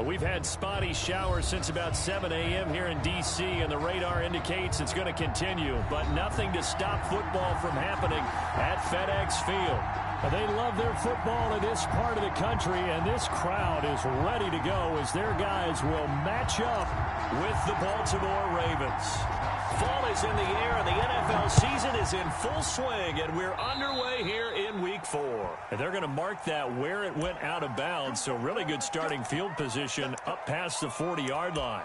We've had spotty showers since about 7 a.m. here in D.C., and the radar indicates it's going to continue, but nothing to stop football from happening at FedEx Field. They love their football in this part of the country, and this crowd is ready to go as their guys will match up with the Baltimore Ravens. Fall is in the air, and the NFL season is in full swing, and we're underway here in Week 4. And they're going to mark that where it went out of bounds, so really good starting field position up past the 40-yard line.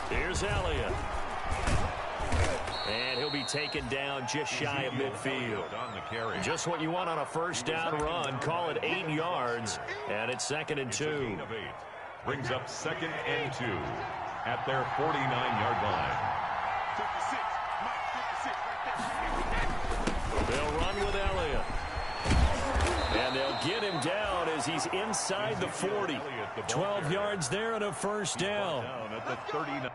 Here's Elliott. And he'll be taken down just shy of midfield. Just what you want on a first down run. Call it 8 yards. And it's 2nd and 2. Brings up 2nd and 2 at their 49-yard line. They'll run with Elliott. And they'll get him down as he's inside the 40. 12 yards there and a first down. At the 39.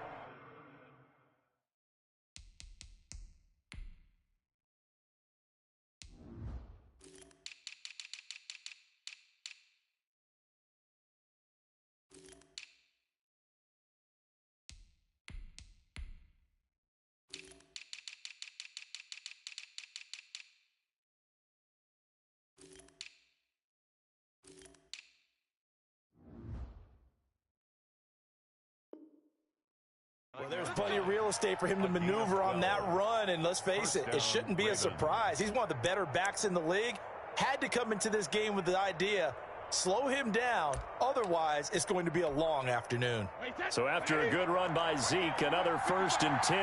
Well, there's plenty of real estate for him to maneuver on that run, and let's face it, it shouldn't be a surprise. He's one of the better backs in the league. Had to come into this game with the idea, slow him down, otherwise it's going to be a long afternoon. So after a good run by Zeke, another 1st and 10.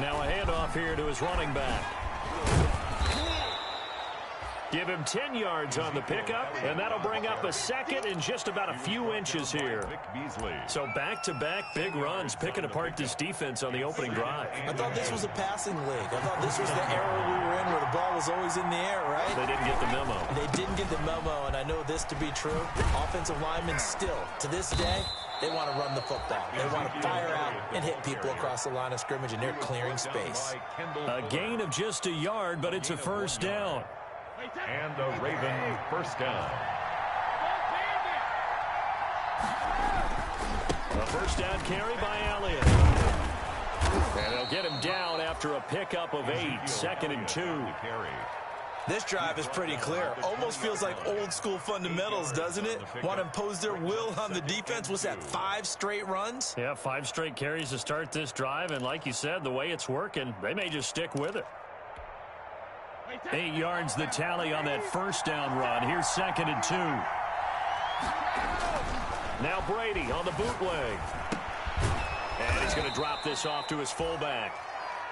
Now a handoff here to his running back. Give him 10 yards on the pickup, and that'll bring up a 2nd and just about a few inches here. So back-to-back big runs, picking apart this defense on the opening drive. I thought this was a passing league. I thought this was the era we were in where the ball was always in the air, right? They didn't get the memo. They didn't get the memo, and I know this to be true. Offensive linemen still, to this day, they want to run the football. They want to fire out and hit people across the line of scrimmage, and they're clearing space. A gain of just a yard, but it's a first down. And a Raven first down. A first down carry by Elliott. And they'll get him down after a pickup of 8, 2nd and 2. This drive is pretty clear. Almost feels like old school fundamentals, doesn't it? Want to impose their will on the defense. What's that, 5 straight runs? Yeah, 5 straight carries to start this drive. And like you said, the way it's working, they may just stick with it. 8 yards the tally on that first down run. Here's 2nd and 2. Now Brady on the bootleg. And he's going to drop this off to his fullback.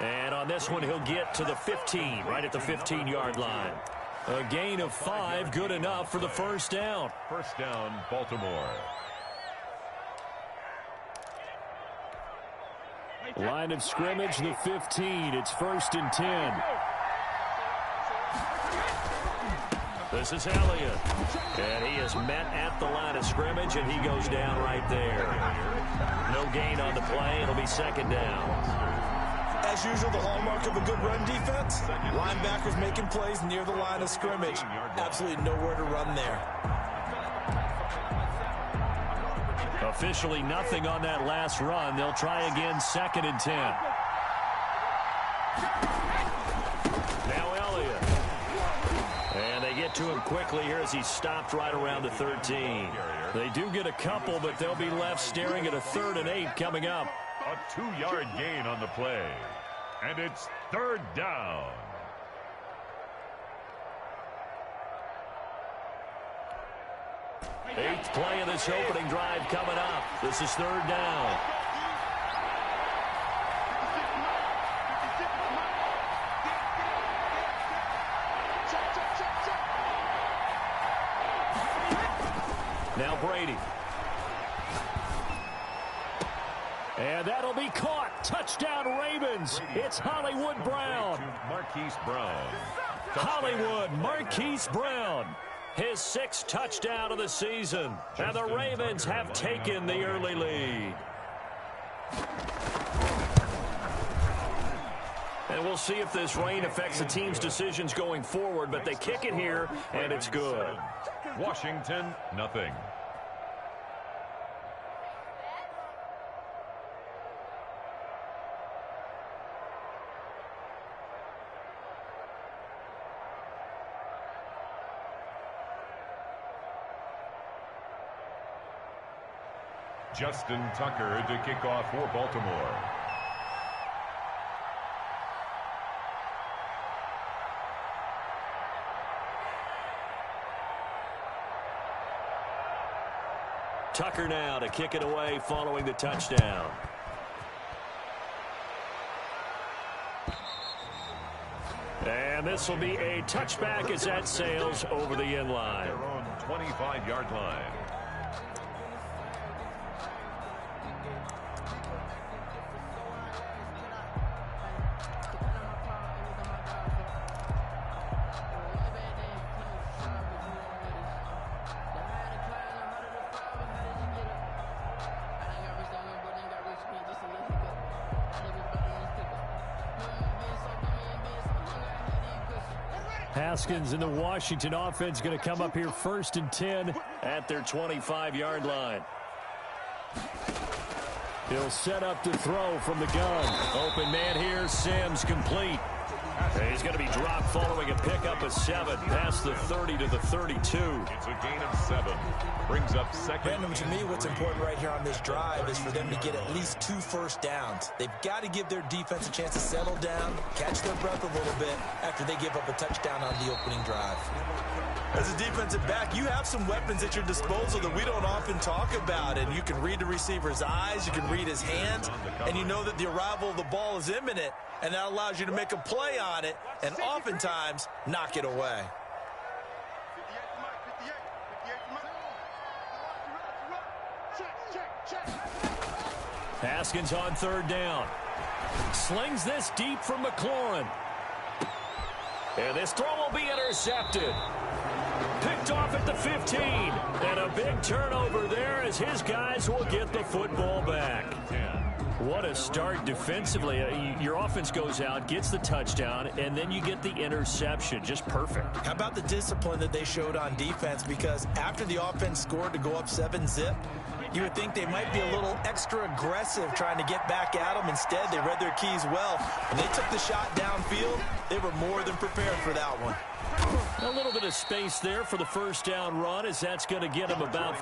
And on this one, he'll get to the 15, right at the 15-yard line. A gain of 5, good enough for the first down. First down, Baltimore. Line of scrimmage, the 15. It's 1st and 10. This is Elliott. And he is met at the line of scrimmage, and he goes down right there. No gain on the play. It'll be 2nd down. As usual, the hallmark of a good run defense, linebackers making plays near the line of scrimmage. Absolutely nowhere to run there. Officially nothing on that last run. They'll try again, 2nd and 10. Now Elliott. And they get to him quickly here as he stopped right around the 13. They do get a couple, but they'll be left staring at a 3rd and 8 coming up. A 2-yard gain on the play. And it's 3rd down. Eighth play of this opening drive coming up. This is 3rd down. Now Brady. And that'll be caught. Touchdown, Ravens. It's Hollywood Brown. Marquise Brown. Hollywood Marquise Brown. His 6th touchdown of the season. And the Ravens have taken the early lead. And we'll see if this rain affects the team's decisions going forward, but they kick it here, and it's good. Washington, nothing. Justin Tucker to kick off for Baltimore. Tucker now to kick it away following the touchdown. And this will be a touchback as that sails over the end line. Their own 25-yard line. Haskins and the Washington offense going to come up here 1st and 10 at their 25-yard line. He'll set up to throw from the gun. Open man here, Sims complete. He's going to be dropped following a pickup of 7 past the 30 to the 32. It's a gain of 7. Brings up second. Brandon, to me, what's important right here on this drive is for them to get at least 2 first downs. They've got to give their defense a chance to settle down, catch their breath a little bit after they give up a touchdown on the opening drive. As a defensive back, you have some weapons at your disposal that we don't often talk about, and you can read the receiver's eyes, you can read his hands, and you know that the arrival of the ball is imminent, and that allows you to make a play on it and oftentimes knock it away. Haskins on 3rd down. Slings this deep from McLaurin. And this throw will be intercepted. Picked off at the 15. And a big turnover there as his guys will get the football back. What a start defensively. Your offense goes out, gets the touchdown, and then you get the interception. Just perfect. How about the discipline that they showed on defense? Because after the offense scored to go up 7-zip, you would think they might be a little extra aggressive trying to get back at them. Instead, they read their keys well. When they took the shot downfield, they were more than prepared for that one. A little bit of space there for the first down run as that's going to get them about...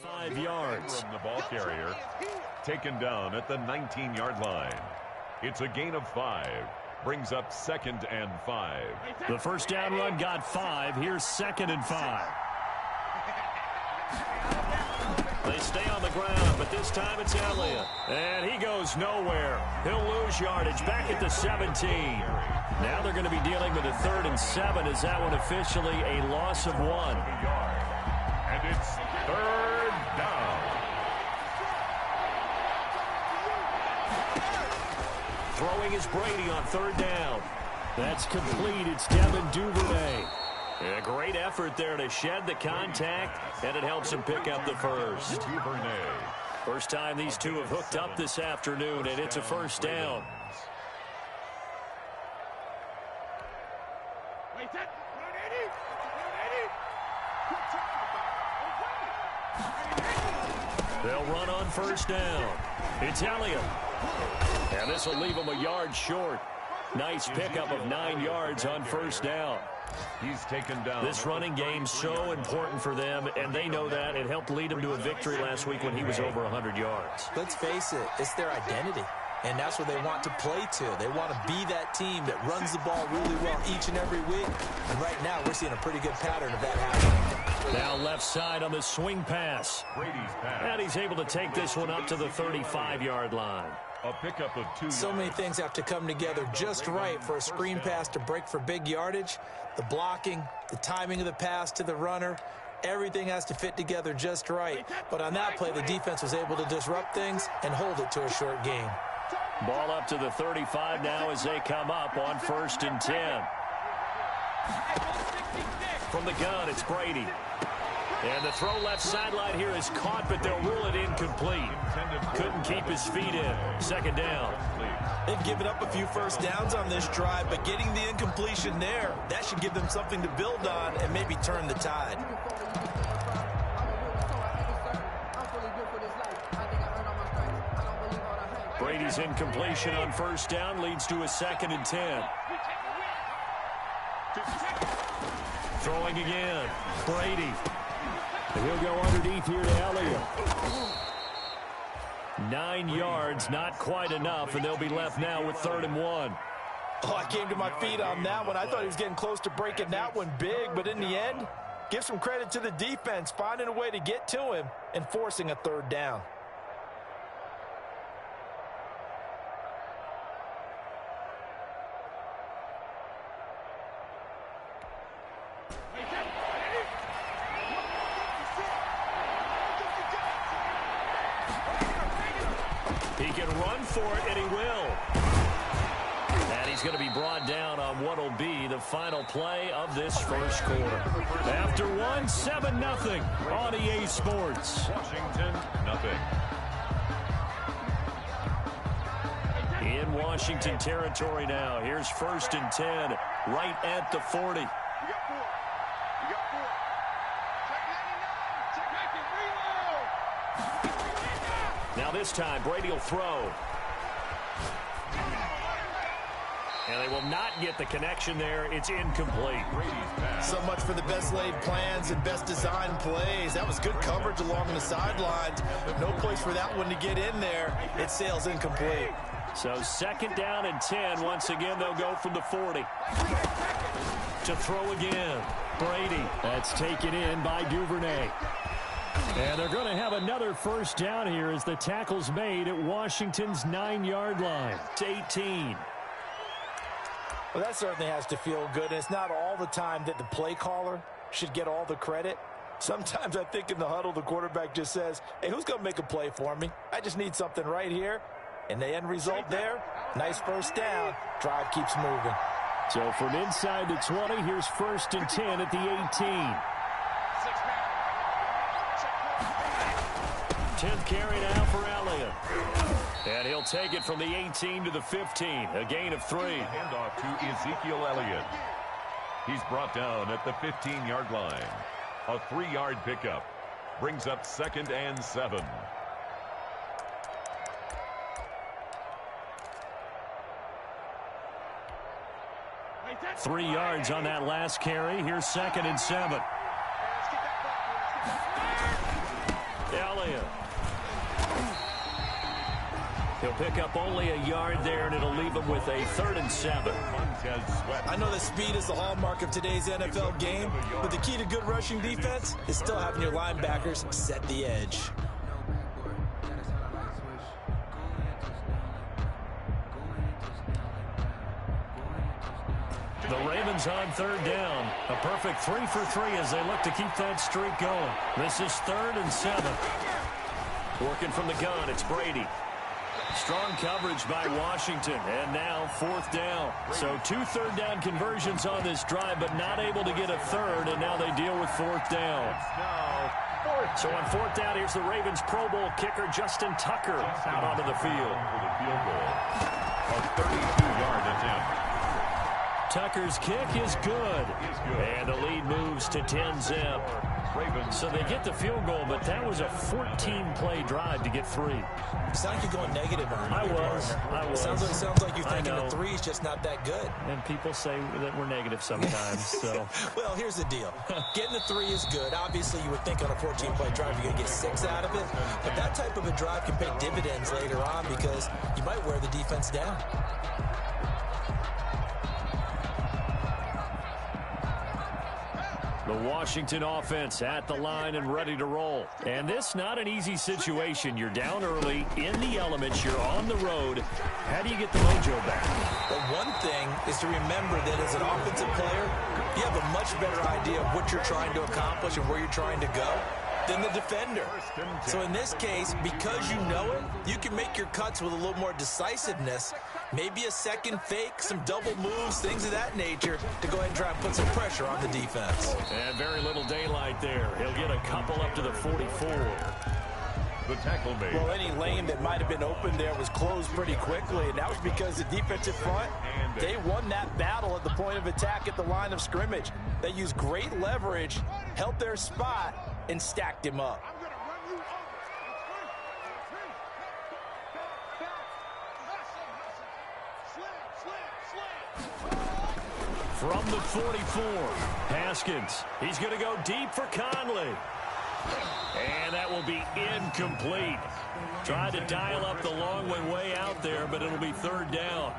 Five yards. From the ball carrier, taken down at the 19-yard line. It's a gain of 5. Brings up 2nd and 5. The first down run got 5. Here's 2nd and 5. They stay on the ground, but this time it's Elliott. And he goes nowhere. He'll lose yardage back at the 17. Now they're going to be dealing with a 3rd and 7 as that one officially a loss of 1. And it's 3rd down. Throwing is Brady on 3rd down. That's complete. It's Devin Duvernay. A great effort there to shed the contact, and it helps him pick up the first. Duvernay. First time these two have hooked up this afternoon, and it's a first down. They'll run on first down. It's Elliott. And this will leave him a yard short. Nice pickup of 9 yards on first down. He's taken down. This running game's so important for them, and they know that. It helped lead them to a victory last week when he was over 100 yards. Let's face it, it's their identity. And that's what they want to play to. They want to be that team that runs the ball really well each and every week. And right now, we're seeing a pretty good pattern of that happening. Now left side on the swing pass. Brady's pass. And he's able to take this one up to the 35-yard line. A pickup of 2 So many things have to come together just right for a screen pass to break for big yardage. The blocking, the timing of the pass to the runner, everything has to fit together just right. But on that play, the defense was able to disrupt things and hold it to a short gain. Ball up to the 35 now as they come up on 1st and 10. From the gun, it's Brady. And the throw left sideline here is caught, but they'll rule it incomplete. Couldn't keep his feet in. 2nd down. They've given up a few first downs on this drive, but getting the incompletion there, that should give them something to build on and maybe turn the tide. Brady's incompletion on 1st down leads to a 2nd and 10. Throwing again. Brady. And he'll go underneath here to Elliott. 9 yards, not quite enough, and they'll be left now with 3rd and 1. Oh, I came to my feet on that one. I thought he was getting close to breaking that one big, but in the end, give some credit to the defense, finding a way to get to him and forcing a 3rd down. He can run for it, and he will. And he's going to be brought down on what will be the final play of this first quarter. After one, 7-0 on EA Sports. Washington, nothing. In Washington territory now. Here's 1st and 10, right at the 40. Now this time, Brady will throw. And they will not get the connection there. It's incomplete. So much for the best laid plans and best designed plays. That was good coverage along the sidelines. No place for that one to get in there. It sails incomplete. So 2nd down and 10. Once again, they'll go from the 40. To throw again. Brady. That's taken in by Duvernay. And they're going to have another 1st down here as the tackle's made at Washington's 9-yard line. It's 18. Well, that certainly has to feel good. And it's not all the time that the play caller should get all the credit. Sometimes I think in the huddle, the quarterback just says, hey, who's going to make a play for me? I just need something right here. And the end result there, nice 1st down. Drive keeps moving. So from inside the 20, here's 1st and 10 at the 18. 10th carry now for Elliott. And he'll take it from the 18 to the 15. A gain of 3. Handoff to Ezekiel Elliott. He's brought down at the 15-yard line. A 3-yard pickup. Brings up 2nd and 7. Three yards on that last carry. Here's 2nd and 7. Elliott. He'll pick up only a yard there, and it'll leave him with a 3rd and 7. I know that speed is the hallmark of today's NFL game, but the key to good rushing defense is still having your linebackers set the edge. The Ravens on 3rd down. A perfect 3 for 3 as they look to keep that streak going. This is 3rd and 7. Working from the gun, it's Brady. Strong coverage by Washington, and now 4th down. So 2 3rd down conversions on this drive, but not able to get a 3rd, and now they deal with 4th down. So on 4th down, here's the Ravens Pro Bowl kicker, Justin Tucker, out onto the field. A 32-yard attempt. Tucker's kick is good. And the lead moves to 10-zip. Ravens. So they get the field goal, but that was a 14-play drive to get 3. You sound like you're going negative on I it. was. Sounds like you're thinking the 3 is just not that good. And people say that we're negative sometimes. So, well, here's the deal. Getting the 3 is good. Obviously, you would think on a 14-play drive you're going to get 6 out of it. But that type of a drive can pay dividends later on because you might wear the defense down. the Washington offense at the line and ready to roll. And this not an easy situation. You're down early, in the elements, you're on the road. How do you get the mojo back? Well, one thing is to remember that as an offensive player, you have a much better idea of what you're trying to accomplish and where you're trying to go than the defender. So in this case, because you know it, you can make your cuts with a little more decisiveness, maybe a second fake, some double moves, things of that nature, to go ahead and try and put some pressure on the defense. And very little daylight there. He'll get a couple up to the 44. The tackle made. Well, any lane that might have been open there was closed pretty quickly, and that was because the defensive front, they won that battle at the point of attack at the line of scrimmage. They used great leverage, held their spot, and stacked him up. From the 44, Haskins. He's going to go deep for Conley. And that will be incomplete. Tried to dial up the long way out there, but it'll be third down.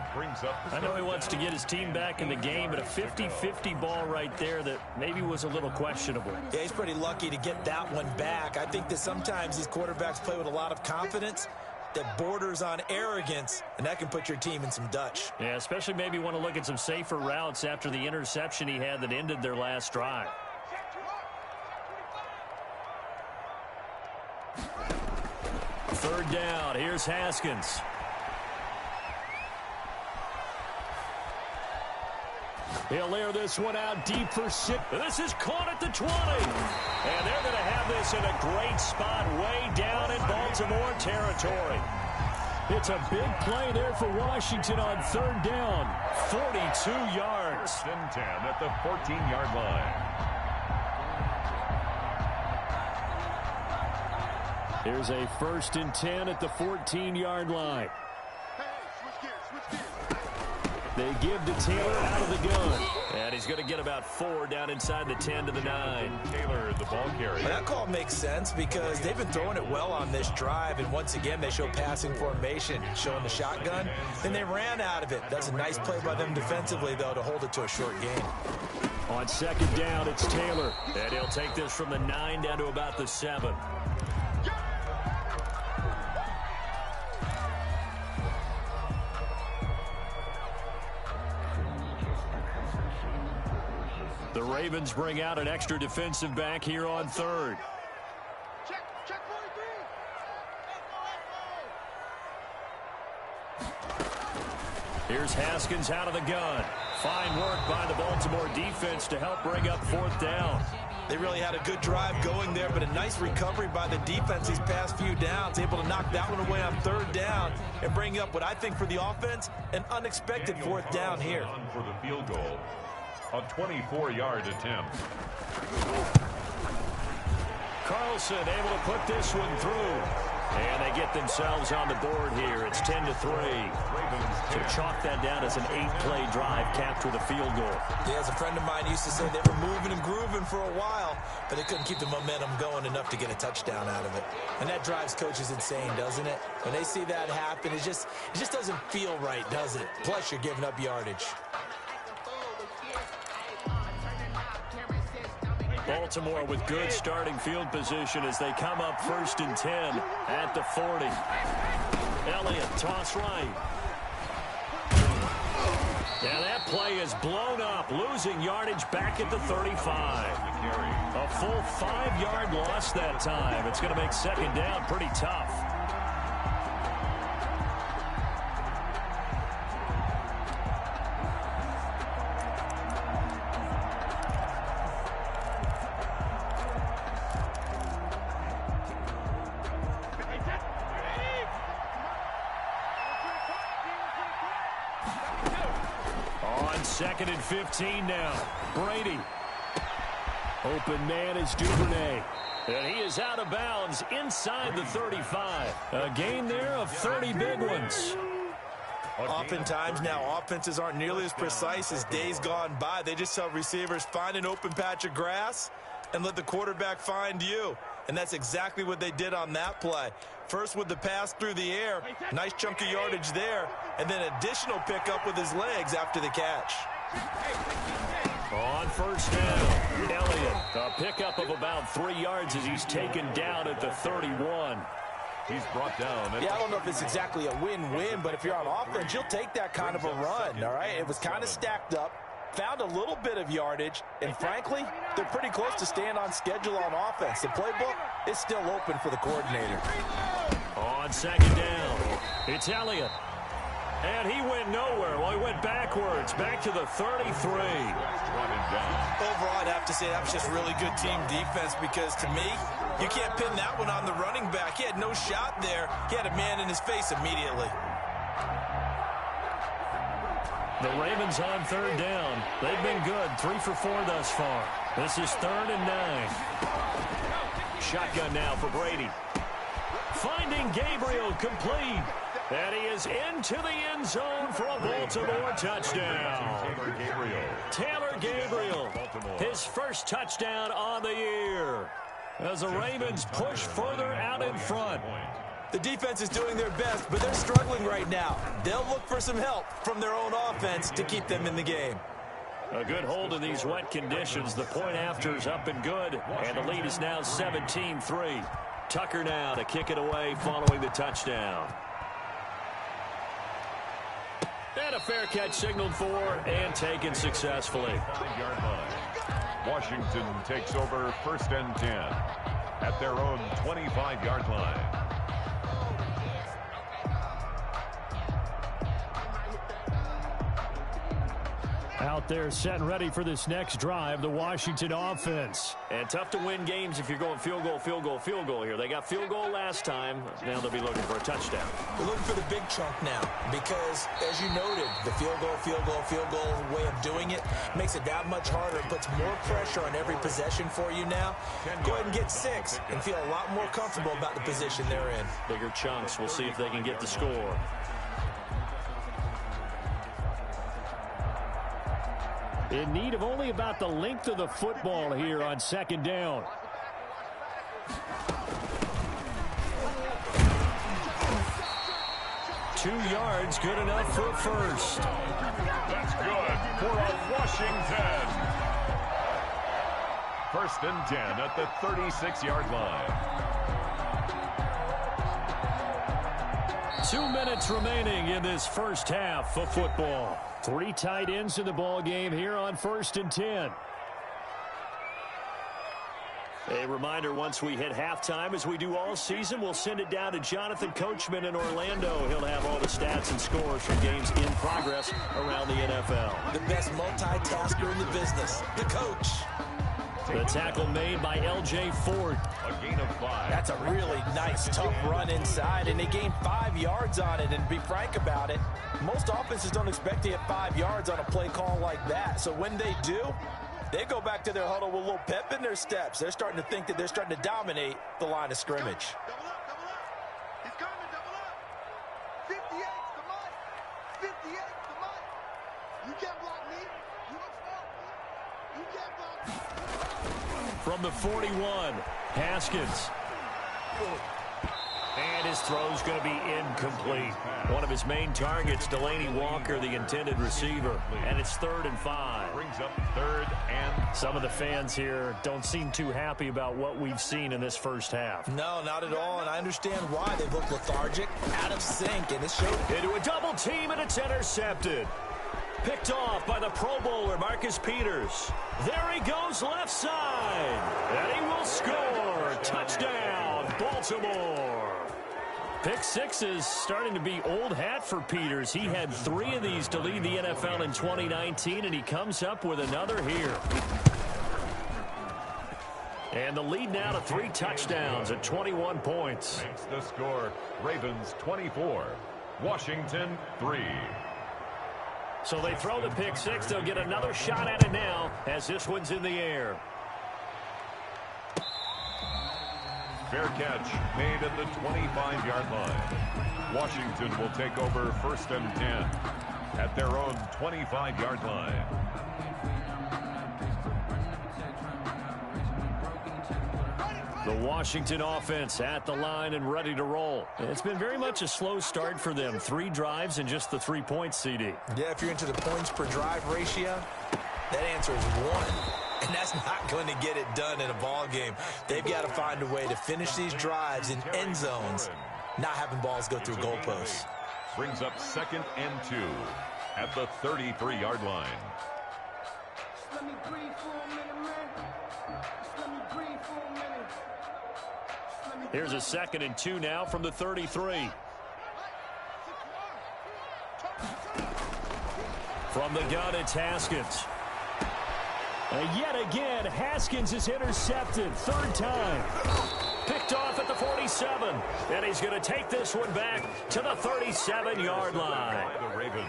I know he wants to get his team back in the game, but a 50-50 ball right there that maybe was a little questionable. Yeah, he's pretty lucky to get that one back. I think that sometimes these quarterbacks play with a lot of confidence that borders on arrogance, and that can put your team in some Dutch. Yeah, especially maybe want to look at some safer routes after the interception he had that ended their last drive. Third down. Here's Haskins. He'll air this one out deep for 6. This is caught at the 20. And they're going to have this in a great spot way down in Baltimore territory. It's a big play there for Washington on third down. 42 yards. First and 10 at the 14-yard line. Here's a first and 10 at the 14-yard line. They give to Taylor out of the gun. And he's going to get about 4 down inside the 10 to the 9. Taylor, the ball carrier. That call makes sense because they've been throwing it well on this drive, and once again they show passing formation, showing the shotgun. Then they ran out of it. That's a nice play by them defensively, though, to hold it to a short gain. On second down, it's Taylor. And he'll take this from the 9 down to about the 7. The Ravens bring out an extra defensive back here on third. Check 43. Here's Haskins out of the gun. Fine work by the Baltimore defense to help bring up fourth down. They really had a good drive going there, but a nice recovery by the defense these past few downs, able to knock that one away on third down and bring up what I think for the offense, an unexpected fourth down here. For the field goal. A 24-yard attempt. Carlson able to put this one through. And they get themselves on the board here. It's 10-3. So chalk that down as an 8-play drive capped with a field goal. Yeah, as a friend of mine used to say, they were moving and grooving for a while, but they couldn't keep the momentum going enough to get a touchdown out of it. And that drives coaches insane, doesn't it? When they see that happen, it just doesn't feel right, does it? Plus, you're giving up yardage. Baltimore with good starting field position as they come up first and 10 at the 40. Elliott, toss right. Yeah, that play is blown up, losing yardage back at the 35. A full 5-yard loss that time. It's going to make second down pretty tough. Second and 15 now. Brady. Open man is Duvernay. And he is out of bounds inside the 35. A gain there of 30 big ones. Oftentimes now, offenses aren't nearly as precise as days gone by. They just tell receivers, find an open patch of grass and let the quarterback find you. And that's exactly what they did on that play. First with the pass through the air, nice chunk of yardage there, and then additional pickup with his legs after the catch. On first down, Elliott, a pickup of about 3 yards as he's taken down at the 31. He's brought down. Yeah, I don't know if it's exactly a win-win, but if you're on offense, you'll take that kind of a run, all right? It was kind of stacked up, found a little bit of yardage, and frankly, they're pretty close to staying on schedule on offense. The playbook is still open for the coordinator. On second down, it's Elliott. And he went nowhere. Well, he went backwards, back to the 33. Overall, I'd have to say that was just really good team defense because, to me, you can't pin that one on the running back. He had no shot there. He had a man in his face immediately. The Ravens on third down. They've been good, 3 for 4 thus far. This is 3rd and 9. Shotgun now for Brady. Finding Gabriel complete. And he is into the end zone for a Baltimore touchdown. Taylor Gabriel, his first touchdown on the year. As the Ravens push further out in front. The defense is doing their best, but they're struggling right now. They'll look for some help from their own offense to keep them in the game. A good hold in these wet conditions. The point after is up and good, and the lead is now 17-3. Tucker now to kick it away following the touchdown. And a fair catch signaled for and taken successfully. 5-yard line. Washington takes over 1st and 10 at their own 25-yard line. Out there set and ready for this next drive, the Washington offense. And tough to win games if you're going field goal, field goal, field goal here. They got field goal last time. Now they'll be looking for a touchdown. We're looking for the big chunk now because, as you noted, the field goal way of doing it makes it that much harder. It puts more pressure on every possession for you now. Go ahead and get 6 and feel a lot more comfortable about the position they're in. Bigger chunks. We'll see if they can get the score. In need of only about the length of the football here on second down. Two yards, good enough for a first. That's good for a Washington. 1st and 10 at the 36-yard line. 2 minutes remaining in this first half of football. 3 tight ends in the ball game here on 1st and 10. A reminder, once we hit halftime, as we do all season, we'll send it down to Jonathan Coachman in Orlando. He'll have all the stats and scores from games in progress around the NFL. The best multitasker in the business, the coach. The tackle made by L.J. Ford. A gain of 5. That's a really nice, tough run inside, and they gained 5 yards on it. And to be frank about it, most offenses don't expect to get 5 yards on a play call like that. So when they do, they go back to their huddle with a little pep in their steps. They're starting to think that they're starting to dominate the line of scrimmage. Double up. He's coming, double up. 58's the money. 58's the money. You can't block me. You look small. You can't block me. From the 41, Haskins. And his throw's going to be incomplete. One of his main targets, Delaney Walker, the intended receiver. And it's 3rd and 5. Brings up 3rd and... Some of the fans here don't seem too happy about what we've seen in this first half. No, not at all, and I understand why. They look lethargic, out of sync, and it showed. Into a double team, and it's intercepted. Picked off by the Pro Bowler, Marcus Peters. There he goes left side. And he will score. Touchdown, Baltimore. Pick 6 is starting to be old hat for Peters. He had 3 of these to lead the NFL in 2019, and he comes up with another here. And the lead now to 3 touchdowns at 21 points. Makes the score. Ravens 24. Washington 3. So they throw the pick 6. They'll get another shot at it now as this one's in the air. Fair catch made at the 25-yard line. Washington will take over 1st and 10 at their own 25-yard line. The Washington offense at the line and ready to roll. It's been very much a slow start for them. 3 drives and just the 3 points, CD. Yeah, if you're into the points per drive ratio, that answer is 1. And that's not going to get it done in a ball game. They've got to find a way to finish these drives in end zones, not having balls go through goalposts. Brings up 2nd and 2 at the 33-yard line. Let me breathe for a minute, man. Let me breathe for a minute. Here's a 2nd and 2 now from the 33. From the gun, it's Haskins. Yet again, Haskins is intercepted. 3rd time. Picked off at the 47. And he's going to take this one back to the 37-yard line. The Ravens.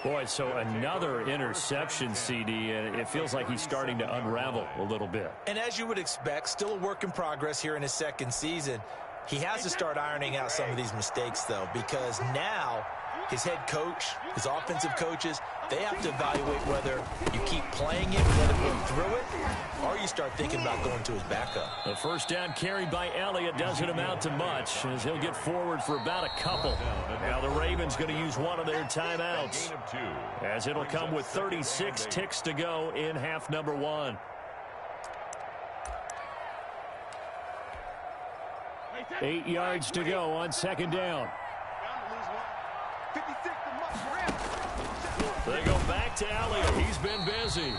Boy, so another interception, CD, and it feels like he's starting to unravel a little bit. And as you would expect, still a work in progress here in his 2nd season. He has to start ironing out some of these mistakes, though, because now his head coach, his offensive coaches, they have to evaluate whether you keep playing it, let him go through it, or you start thinking about going to his backup. The 1st down carried by Elliott doesn't amount to much as he'll get forward for about a couple. Now the Ravens going to use one of their timeouts as it'll come with 36 ticks to go in half number 1. 8 yards to go on 2nd down. They go back to Elliott. He's been busy.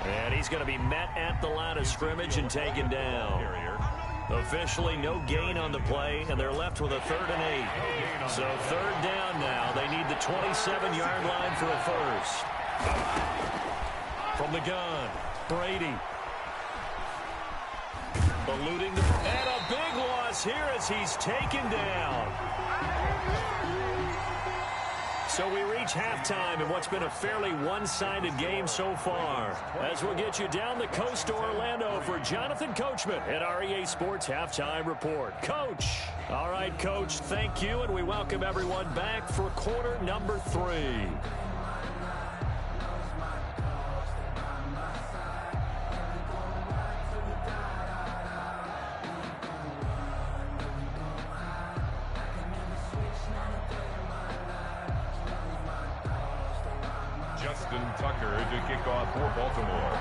And he's going to be met at the line of scrimmage and taken down. Officially no gain on the play, and they're left with a 3rd and 8. So 3rd down now. They need the 27-yard line for a first. From the gun, Brady. Eluding the... And a big loss here as he's taken down. So we reach halftime in what's been a fairly one-sided game so far. As we'll get you down the coast to Orlando for Jonathan Coachman at our EA Sports Halftime Report. Coach. All right, Coach, thank you, and we welcome everyone back for quarter number 3. Justin Tucker to kick off for Baltimore.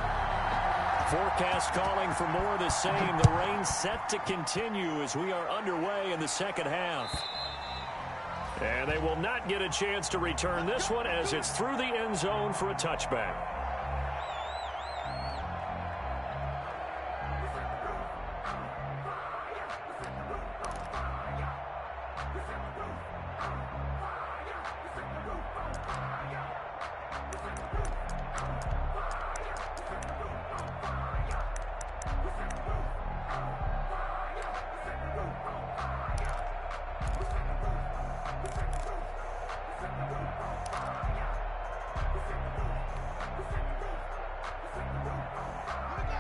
Forecast calling for more of the same. The rain set to continue as we are underway in the 2nd half. And they will not get a chance to return this one as it's through the end zone for a touchback.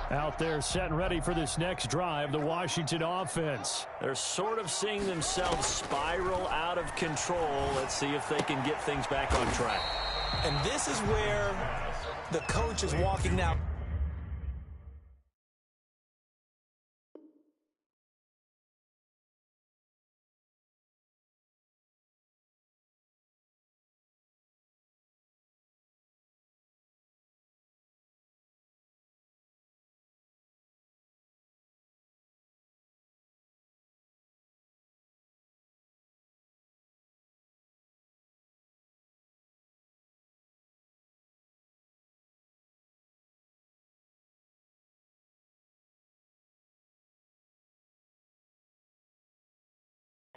Out there set and ready for this next drive, the Washington offense. They're sort of seeing themselves spiral out of control. Let's see if they can get things back on track. And this is where the coach is walking now.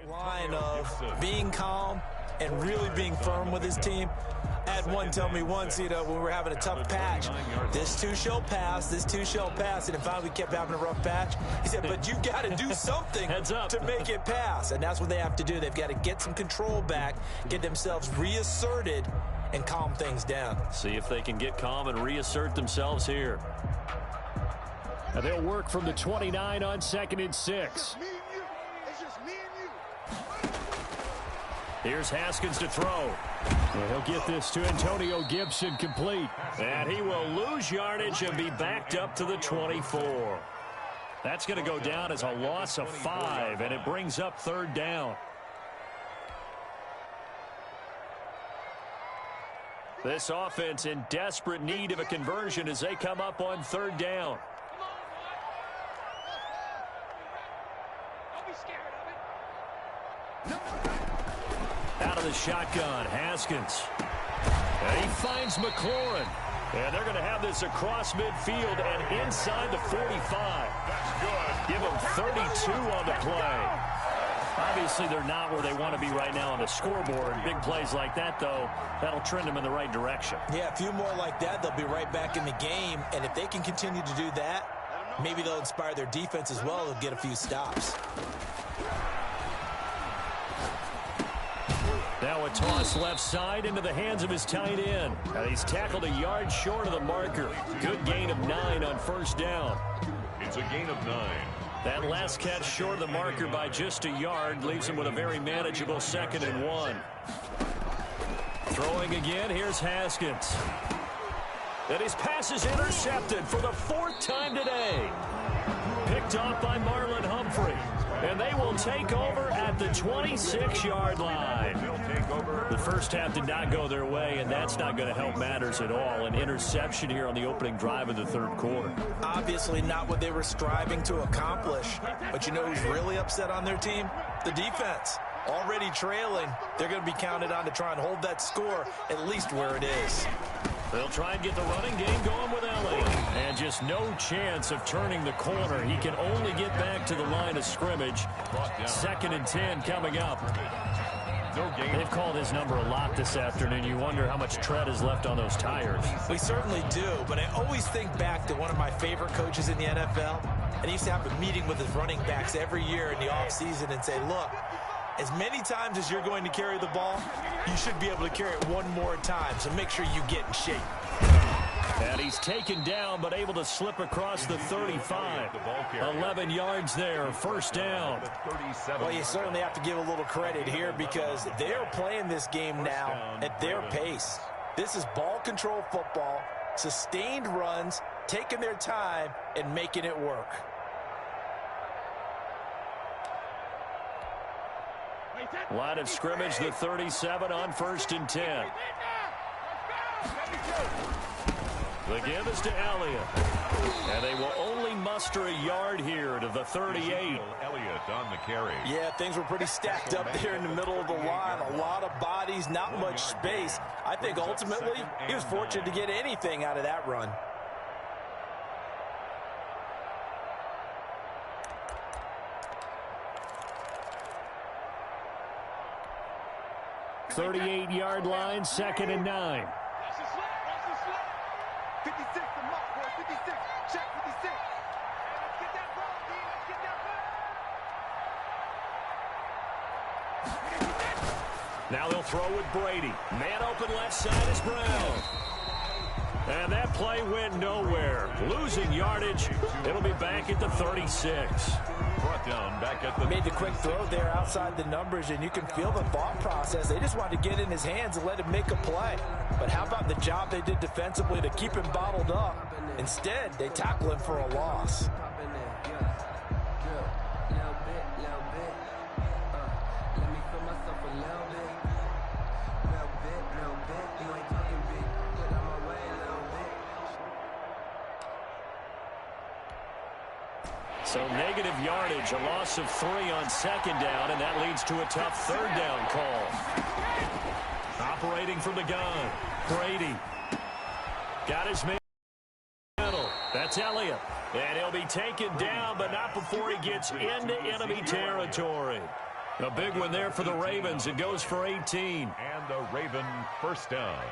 Line of being calm and really being firm with his team. I had one tell me once, when we were having a tough patch, this too shall pass, this too shall pass, and then finally we kept having a rough patch. He said, but you got to do something to make it pass, and that's what they have to do. They've got to get some control back, get themselves reasserted, and calm things down. See if they can get calm and reassert themselves here. And they'll work from the 29 on 2nd and 6. Me and you. It's just me and you. Here's Haskins to throw. And he'll get this to Antonio Gibson complete. And he will lose yardage and be backed up to the 24. That's going to go down as a loss of 5, and it brings up 3rd down. This offense in desperate need of a conversion as they come up on 3rd down. Out of the shotgun, Haskins. And he finds McLaurin. And they're going to have this across midfield and inside the 45. That's good. Give them 32 on the play. Obviously, they're not where they want to be right now on the scoreboard. Big plays like that, though, that'll trend them in the right direction. Yeah, a few more like that, they'll be right back in the game. And if they can continue to do that, maybe they'll inspire their defense as well. They'll get a few stops. Now a toss left side into the hands of his tight end. And he's tackled a yard short of the marker. Good gain of 9 on 1st down. It's a gain of 9. That last catch short of the marker by just a yard leaves him with a very manageable 2nd and 1. Throwing again, here's Haskins. And his pass is intercepted for the 4th time today. Picked off by Marlon Humphrey. And they will take over at the 26-yard line. The first half did not go their way, and that's not going to help matters at all. An interception here on the opening drive of the 3rd quarter. Obviously not what they were striving to accomplish. But you know who's really upset on their team? The defense. Already trailing, they're going to be counted on to try and hold that score at least where it is. They'll try and get the running game going with Elliott. And just no chance of turning the corner. He can only get back to the line of scrimmage. 2nd and 10 coming up. They've called his number a lot this afternoon. You wonder how much tread is left on those tires. We certainly do, but I always think back to one of my favorite coaches in the NFL. And he used to have a meeting with his running backs every year in the offseason and say, look, as many times as you're going to carry the ball, you should be able to carry it one more time, so make sure you get in shape. And he's taken down, but able to slip across the 35. 11 yards there, 1st down. Well, you certainly have to give a little credit here because they are playing this game now at their pace. This is ball control football, sustained runs, taking their time, and making it work. Line of scrimmage, the 37 on 1st and 10. The give is to Elliott. And they will only muster a yard here to the 38. Elliott on the carry. Yeah, things were pretty stacked up there in the middle of the line. A lot of bodies, not much space. I think ultimately he was fortunate to get anything out of that run. .38-yard line, 2nd and 9. 56, the mark, boy, 56. Check 56. Get that ball, D. Get that ball. Now they'll throw with Brady. Man open left side is Brown. And that play went nowhere. Losing yardage. It'll be back at the 36. Brought down back at the... Made the quick throw there outside the numbers, and you can feel the thought process. They just wanted to get in his hands and let him make a play. But how about the job they did defensively to keep him bottled up? Instead, they tackle him for a loss. So negative yardage, a loss of 3 on 2nd down, and that leads to a tough 3rd down call. Operating from the gun, Brady. Got his middle. That's Elliott. And he'll be taken down, but not before he gets into enemy territory. A big one there for the Ravens. It goes for 18. And the Raven 1st down.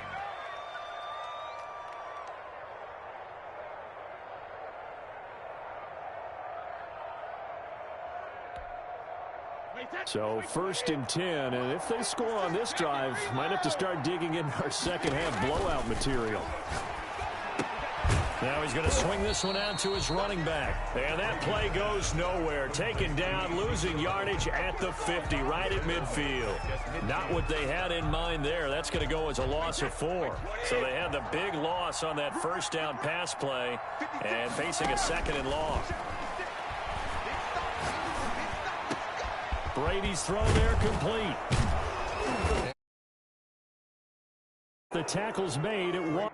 So 1st and 10, and if they score on this drive, might have to start digging in our second half blowout material. Now he's going to swing this one out to his running back. And that play goes nowhere. Taken down, losing yardage at the 50, right at midfield. Not what they had in mind there. That's going to go as a loss of 4. So they had the big loss on that first down pass play and facing a 2nd and long. Brady's throw there complete. The tackle's made at 1.